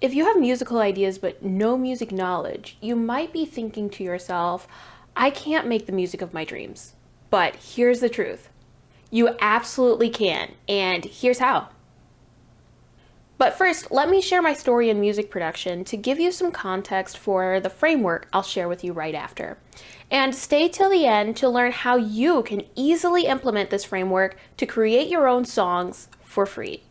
If you have musical ideas but no music knowledge, you might be thinking to yourself, I can't make the music of my dreams. But here's the truth. You absolutely can, and here's how. But first, let me share my story in music production to give you some context for the framework I'll share with you right after. And stay till the end to learn how you can easily implement this framework to create your own songs for free.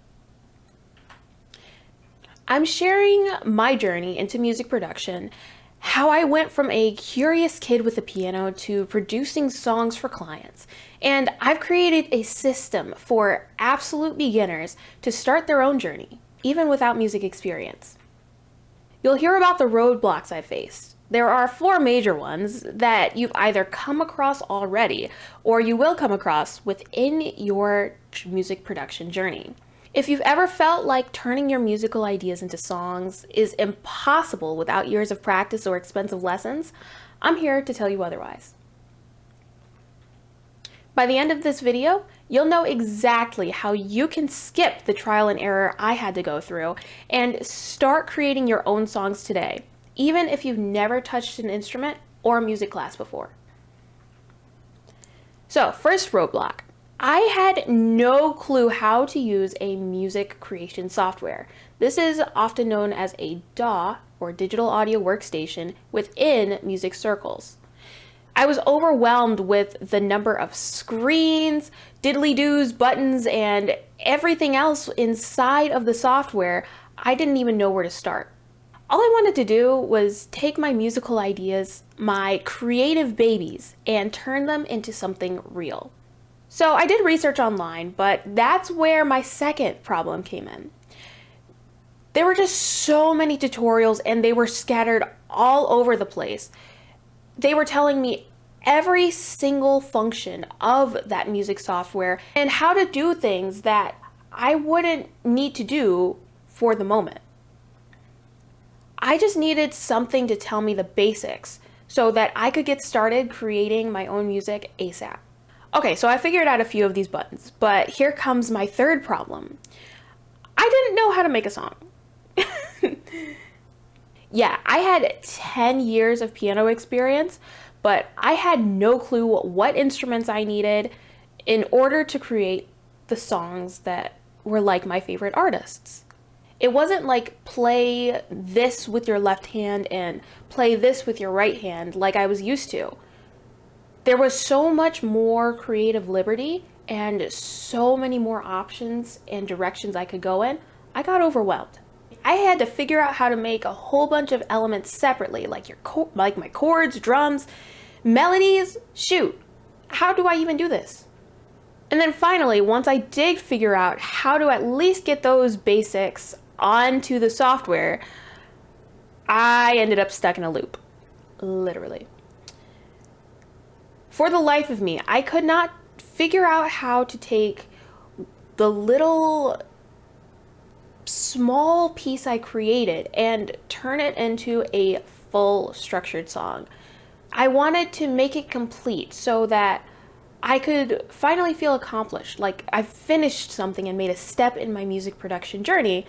I'm sharing my journey into music production, how I went from a curious kid with a piano to producing songs for clients. And I've created a system for absolute beginners to start their own journey, even without music experience. You'll hear about the roadblocks I faced. There are 4 major ones that you've either come across already or you will come across within your music production journey. If you've ever felt like turning your musical ideas into songs is impossible without years of practice or expensive lessons, I'm here to tell you otherwise. By the end of this video, you'll know exactly how you can skip the trial and error I had to go through and start creating your own songs today, even if you've never touched an instrument or a music class before. So, first roadblock. I had no clue how to use a music creation software. This is often known as a DAW, or digital audio workstation, within music circles. I was overwhelmed with the number of screens, diddly-doos, buttons, and everything else inside of the software. I didn't even know where to start. All I wanted to do was take my musical ideas, my creative babies, and turn them into something real. So I did research online, but that's where my second problem came in. There were just so many tutorials and they were scattered all over the place. They were telling me every single function of that music software and how to do things that I wouldn't need to do for the moment. I just needed something to tell me the basics so that I could get started creating my own music ASAP. Okay, so I figured out a few of these buttons, but here comes my third problem. I didn't know how to make a song. Yeah, I had 10 years of piano experience, but I had no clue what instruments I needed in order to create the songs that were like my favorite artists. It wasn't like play this with your left hand and play this with your right hand like I was used to. There was so much more creative liberty and so many more options and directions I could go in, I got overwhelmed. I had to figure out how to make a whole bunch of elements separately, like my chords, drums, melodies. Shoot, how do I even do this? And then finally, once I did figure out how to at least get those basics onto the software, I ended up stuck in a loop, literally. For the life of me, I could not figure out how to take the little small piece I created and turn it into a full structured song. I wanted to make it complete so that I could finally feel accomplished, like I've finished something and made a step in my music production journey,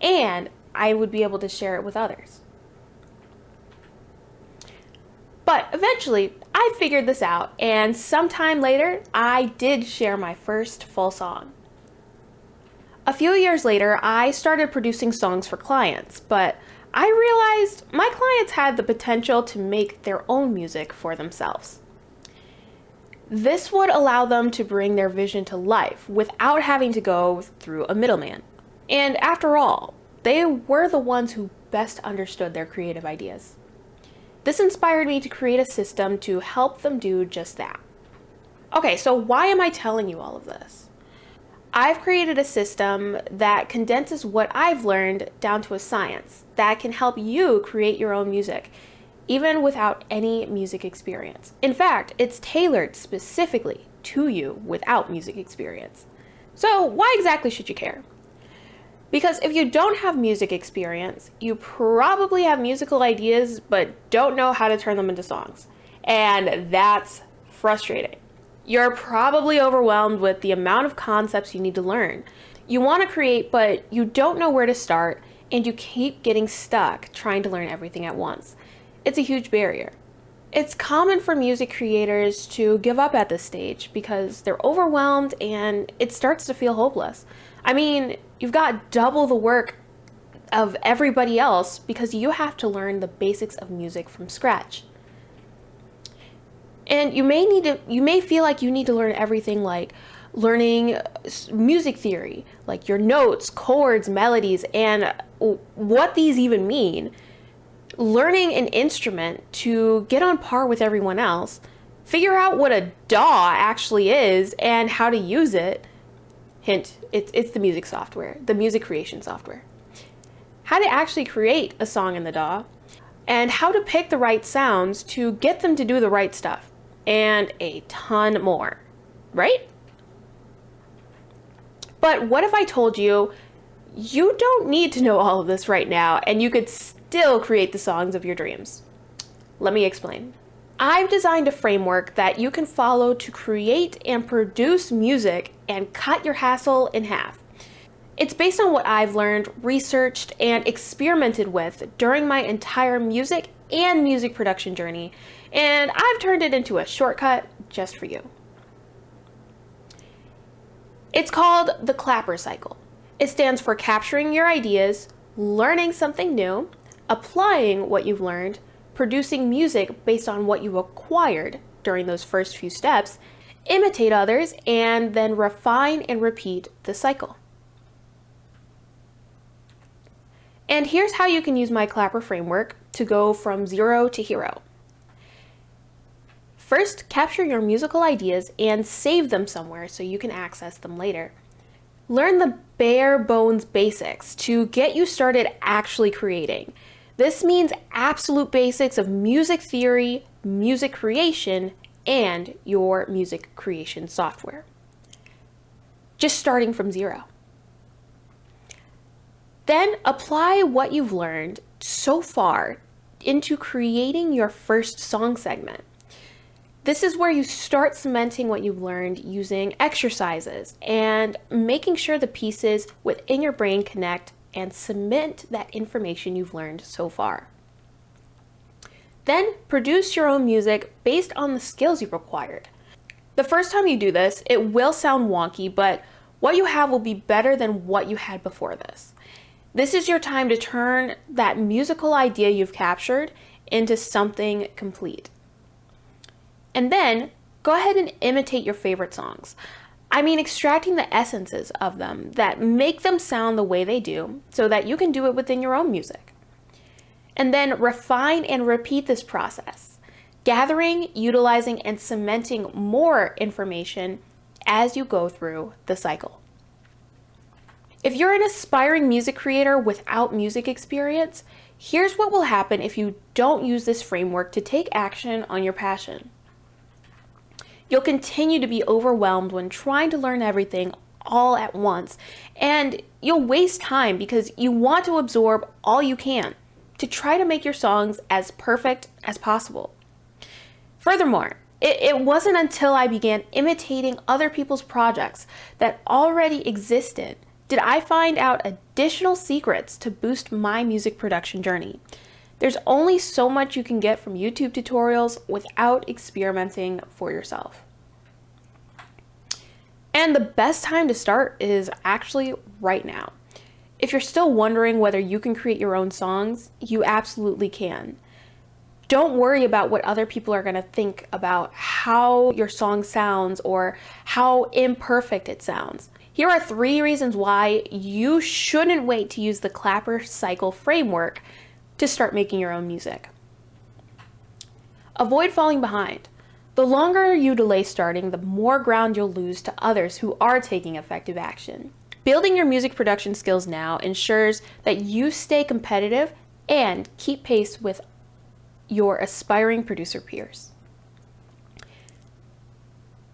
and I would be able to share it with others. But eventually, I figured this out, and sometime later, I did share my first full song. A few years later, I started producing songs for clients, but I realized my clients had the potential to make their own music for themselves. This would allow them to bring their vision to life without having to go through a middleman. And after all, they were the ones who best understood their creative ideas. This inspired me to create a system to help them do just that. Okay, so why am I telling you all of this? I've created a system that condenses what I've learned down to a science that can help you create your own music, even without any music experience. In fact, it's tailored specifically to you without music experience. So why exactly should you care? Because if you don't have music experience, you probably have musical ideas but don't know how to turn them into songs. And that's frustrating. You're probably overwhelmed with the amount of concepts you need to learn. You want to create, but you don't know where to start, and you keep getting stuck trying to learn everything at once. It's a huge barrier. It's common for music creators to give up at this stage because they're overwhelmed and it starts to feel hopeless. I mean, you've got double the work of everybody else because you have to learn the basics of music from scratch. And you may feel like you need to learn everything, like learning music theory, like your notes, chords, melodies, and what these even mean. Learning an instrument to get on par with everyone else, figure out what a DAW actually is and how to use it. Hint, it's the music software, the music creation software. How to actually create a song in the DAW, and how to pick the right sounds to get them to do the right stuff, and a ton more, right? But what if I told you you don't need to know all of this right now and you could still create the songs of your dreams? Let me explain. I've designed a framework that you can follow to create and produce music and cut your hassle in half. It's based on what I've learned, researched, and experimented with during my entire music and music production journey, and I've turned it into a shortcut just for you. It's called the Clapper cycle. It stands for capturing your ideas, learning something new, applying what you've learned, producing music based on what you acquired during those first few steps, imitate others, and then refine and repeat the cycle. And here's how you can use my Clapper framework to go from zero to hero. First, capture your musical ideas and save them somewhere so you can access them later. Learn the bare bones basics to get you started actually creating. This means absolute basics of music theory, music creation, and your music creation software. Just starting from zero. Then apply what you've learned so far into creating your first song segment. This is where you start cementing what you've learned using exercises and making sure the pieces within your brain connect and cement that information you've learned so far. Then produce your own music based on the skills you've acquired. The first time you do this, it will sound wonky, but what you have will be better than what you had before this. This is your time to turn that musical idea you've captured into something complete. And then go ahead and imitate your favorite songs. I mean, extracting the essences of them that make them sound the way they do so that you can do it within your own music. And then refine and repeat this process, gathering, utilizing, and cementing more information as you go through the cycle. If you're an aspiring music creator without music experience, here's what will happen if you don't use this framework to take action on your passion. You'll continue to be overwhelmed when trying to learn everything all at once, and you'll waste time because you want to absorb all you can to try to make your songs as perfect as possible. Furthermore, it wasn't until I began imitating other people's projects that already existed did I find out additional secrets to boost my music production journey. There's only so much you can get from YouTube tutorials without experimenting for yourself. And the best time to start is actually right now. If you're still wondering whether you can create your own songs, you absolutely can. Don't worry about what other people are going to think about how your song sounds or how imperfect it sounds. Here are 3 reasons why you shouldn't wait to use the Clapper cycle framework to start making your own music. Avoid falling behind. The longer you delay starting, the more ground you'll lose to others who are taking effective action. Building your music production skills now ensures that you stay competitive and keep pace with your aspiring producer peers.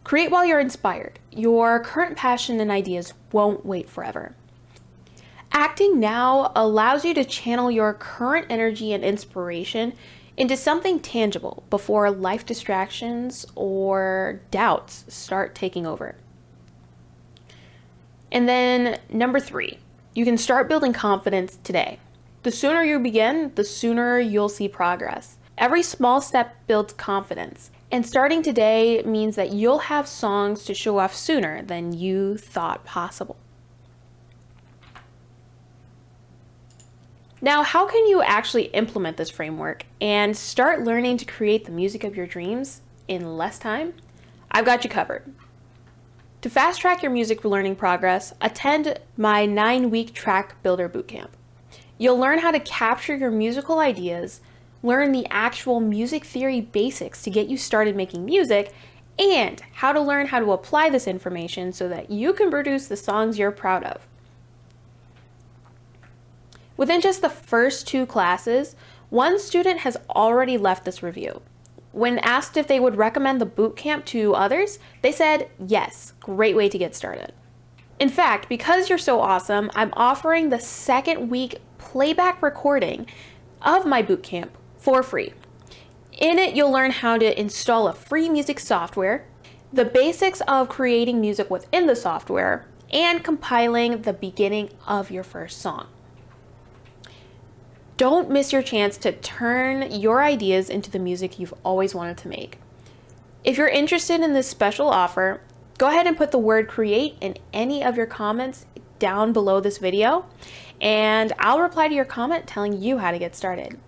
Create while you're inspired. Your current passion and ideas won't wait forever. Acting now allows you to channel your current energy and inspiration into something tangible before life distractions or doubts start taking over. And then number 3, you can start building confidence today. The sooner you begin, the sooner you'll see progress. Every small step builds confidence, and starting today means that you'll have songs to show off sooner than you thought possible. Now, how can you actually implement this framework and start learning to create the music of your dreams in less time? I've got you covered. To fast track your music learning progress, attend my 9-week track builder bootcamp. You'll learn how to capture your musical ideas, learn the actual music theory basics to get you started making music, and how to learn how to apply this information so that you can produce the songs you're proud of. Within just the first 2 classes, one student has already left this review. When asked if they would recommend the bootcamp to others, they said, yes, great way to get started. In fact, because you're so awesome, I'm offering the 2nd week playback recording of my bootcamp for free. In it, you'll learn how to install a free music software, the basics of creating music within the software, and compiling the beginning of your first song. Don't miss your chance to turn your ideas into the music you've always wanted to make. If you're interested in this special offer, go ahead and put the word create in any of your comments down below this video, and I'll reply to your comment telling you how to get started.